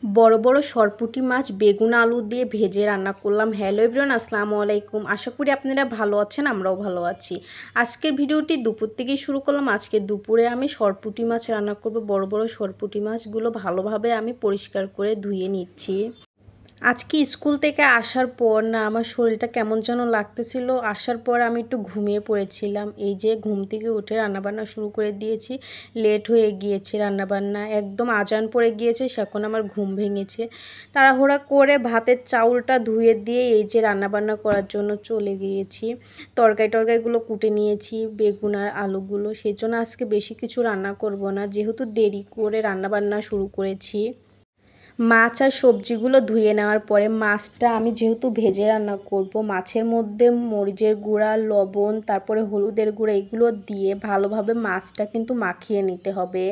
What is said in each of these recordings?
বড় বড় সরপুঁটি মাছ বেগুন আলু দিয়ে ভেজে রান্না করলাম। হ্যালো এভরিওয়ান, আসসালামু আলাইকুম। আশা করি আপনারা ভালো আছেন, আমরাও ভালো আছি। আজকের ভিডিওটি দুপুর থেকেই শুরু করলাম। আজকে দুপুরে আমি সরপুঁটি মাছ রান্না করব। বড় বড় সরপুঁটি মাছগুলো ভালোভাবে আমি পরিষ্কার করে ধুয়ে নিচ্ছি। আজকে স্কুল থেকে আসার পর না আমার শরীরটা কেমন যেন লাগতেছিল। আসার পর আমি একটু ঘুমিয়ে পড়েছিলাম। এই যে ঘুম থেকে উঠে রান্নাবান্না শুরু করে দিয়েছি। লেট হয়ে গিয়েছে রান্নাবান্না, একদম আজান পড়ে গিয়েছে, এখন আমার ঘুম ভেঙেছে। তাড়াহুড়া করে ভাতের চাউলটা ধুয়ে দিয়ে এই যে রান্নাবান্না করার জন্য চলে গিয়েছি। তরকারিগুলো কুটে নিয়েছি, বেগুন আর আলুগুলো। সেই জন্য আজকে বেশি কিছু রান্না করব না, যেহেতু দেরি করে রান্নাবান্না শুরু করেছি। মাছ আর সবজিগুলো ধুয়ে নেওয়ার পরে মাছটা আমি যেহেতু ভেজে রান্না করব, মাছের মধ্যে মরিচের গুঁড়া, লবণ, তারপরে হলুদের গুঁড়া এগুলো দিয়ে ভালোভাবে মাছটা কিন্তু মাখিয়ে নিতে হবে।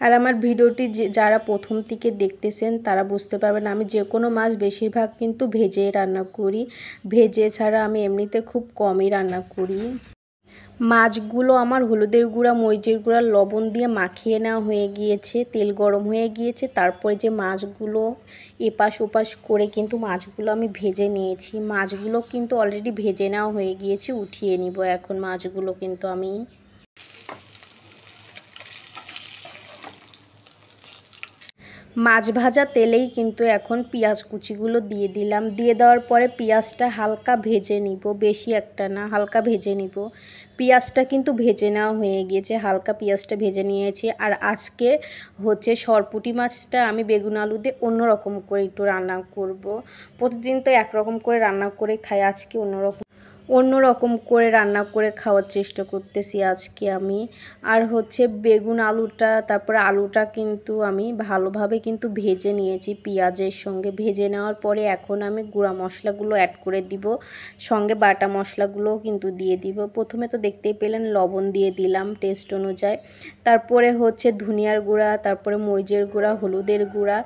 আর আমার ভিডিওটি যারা প্রথম থেকে দেখতেছেন তারা বুঝতে পারবেন আমি যে কোনো মাছ বেশিরভাগ কিন্তু ভেজে রান্না করি। ভেজে ছাড়া আমি এমনিতে খুব কমই রান্না করি। মাছগুলো আমার হলুদের গুঁড়া, মরিচের গুঁড়া, লবণ দিয়ে মাখিয়ে নেওয়া হয়ে গিয়েছে। তেল গরম হয়ে গিয়েছে। তারপরে যে মাছগুলো এপাশ ওপাশ করে কিন্তু মাছগুলো আমি ভেজে নিয়েছি। মাছগুলো কিন্তু অলরেডি ভেজে নেওয়া হয়ে গিয়েছে, উঠিয়ে নিব এখন মাছগুলো কিন্তু আমি। মাছ ভাজা তেলেই কিন্তু এখন পেঁয়াজ কুচিগুলো দিয়ে দিলাম। দিয়ে দেওয়ার পরে পেঁয়াজটা হালকা ভেজে নিব, বেশি একটা না, হালকা ভেজে নিব। পেঁয়াজটা কিন্তু ভেজে নেওয়া হয়ে গিয়েছে, হালকা পেঁয়াজটা ভেজে নিয়েছি। আর আজকে হচ্ছে সরপুঁটি মাছটা আমি বেগুন আলু দিয়ে অন্যরকম করে একটু রান্না করব। প্রতিদিন তো একরকম করে রান্না করে খাই, আজকে অন্যরকম করে রান্না করে খাওয়ার চেষ্টা করতেছি আজকে আমি। আর হচ্ছে বেগুন আলুটা, তারপরে আলুটা কিন্তু আমি ভালোভাবে কিন্তু ভেজে নিয়েছি পেঁয়াজের সঙ্গে। ভেজে নেওয়ার পরে এখন আমি গুঁড়া মশলাগুলো অ্যাড করে দিব, সঙ্গে বাটা মশলাগুলোও কিন্তু দিয়ে দিব। প্রথমে তো দেখতেই পেলেন লবণ দিয়ে দিলাম টেস্ট অনুযায়ী। তারপরে হচ্ছে ধনিয়ার গুঁড়া, তারপরে মরিচের গুঁড়া, হলুদের গুঁড়া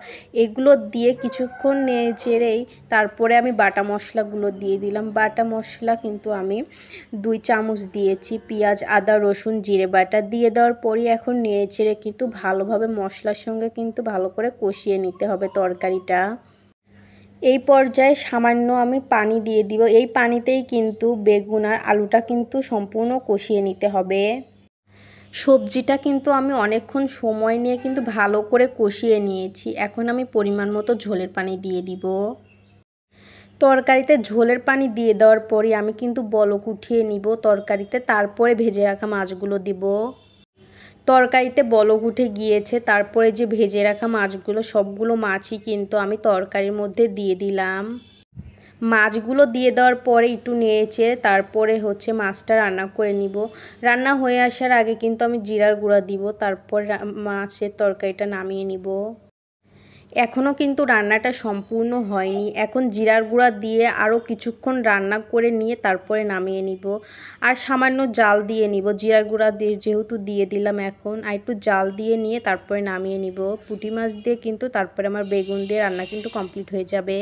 এগুলো দিয়ে কিছুক্ষণ নেড়েচেড়েই তারপরে আমি বাটা মশলাগুলো দিয়ে দিলাম। বাটা মশলা কিন্তু আমি 2 চামচ দিয়েছি। পেঁয়াজ, আদা, রসুন, জিরে বাটা দিয়ে দেওয়ার পরই এখন নেড়েচেড়ে কিন্তু ভালোভাবে মশলার সঙ্গে কিন্তু ভালো করে কষিয়ে নিতে হবে তরকারিটা। এই পর্যায়ে সামান্য আমি পানি দিয়ে দিব। এই পানিতেই কিন্তু বেগুন আর আলুটা কিন্তু সম্পূর্ণ কষিয়ে নিতে হবে। সবজিটা কিন্তু আমি অনেকক্ষণ সময় নিয়ে কিন্তু ভালো করে কষিয়ে নিয়েছি। এখন আমি পরিমাণ মতো ঝোলের পানি দিয়ে দিব। তরকারিতে ঝোলের পানি দিয়ে দেওয়ার পরে আমি কিন্তু বলক উঠিয়ে নিব তরকারিতে, তারপরে ভেজে রাখা মাছগুলো দিব। তরকারিতে বলক উঠে গিয়েছে, তারপরে যে ভেজে রাখা মাছগুলো সবগুলো মাছই কিন্তু আমি তরকারির মধ্যে দিয়ে দিলাম। মাছগুলো দিয়ে দেওয়ার পরে একটু নেড়েচেড়ে তারপরে হচ্ছে মাছটা রান্না করে নিব। রান্না হয়ে আসার আগে কিন্তু আমি জিরার গুঁড়া দিব, তারপর মাছের তরকারিটা নামিয়ে নিব। এখনও কিন্তু রান্নাটা সম্পূর্ণ হয়নি। এখন জিরার গুঁড়া দিয়ে আরও কিছুক্ষণ রান্না করে নিয়ে তারপরে নামিয়ে নিব। আর সামান্য জাল দিয়ে নিব, জিরার গুঁড়া দিয়ে যেহেতু দিয়ে দিলাম এখন, আর একটু জাল দিয়ে নিয়ে তারপরে নামিয়ে নিব। পুঁটি মাছ দিয়ে কিন্তু তারপরে আমার বেগুন দিয়ে রান্না কিন্তু কমপ্লিট হয়ে যাবে।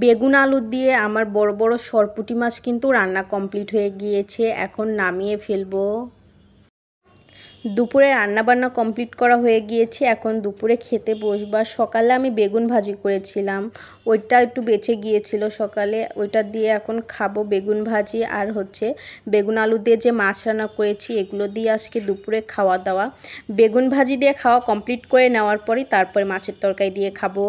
বেগুন আলু দিয়ে আমার বড় বড় সরপুঁটি মাছ কিন্তু রান্না কমপ্লিট হয়ে গিয়েছে, এখন নামিয়ে ফেলবো। দুপুরে রান্নাবান্না কমপ্লিট করা হয়ে গিয়েছে, এখন দুপুরে খেতে বসবার। সকালে আমি বেগুন ভাজি করেছিলাম, ওইটা একটু বেঁচে গিয়েছিল সকালে, ওইটা দিয়ে এখন খাবো বেগুন ভাজি। আর হচ্ছে বেগুন আলু দিয়ে যে মাছ রান্না করেছি এগুলো দিয়ে আজকে দুপুরে খাওয়া দাওয়া। বেগুন ভাজি দিয়ে খাওয়া কমপ্লিট করে নেওয়ার পরই তারপরে মাছের তরকারি দিয়ে খাবো।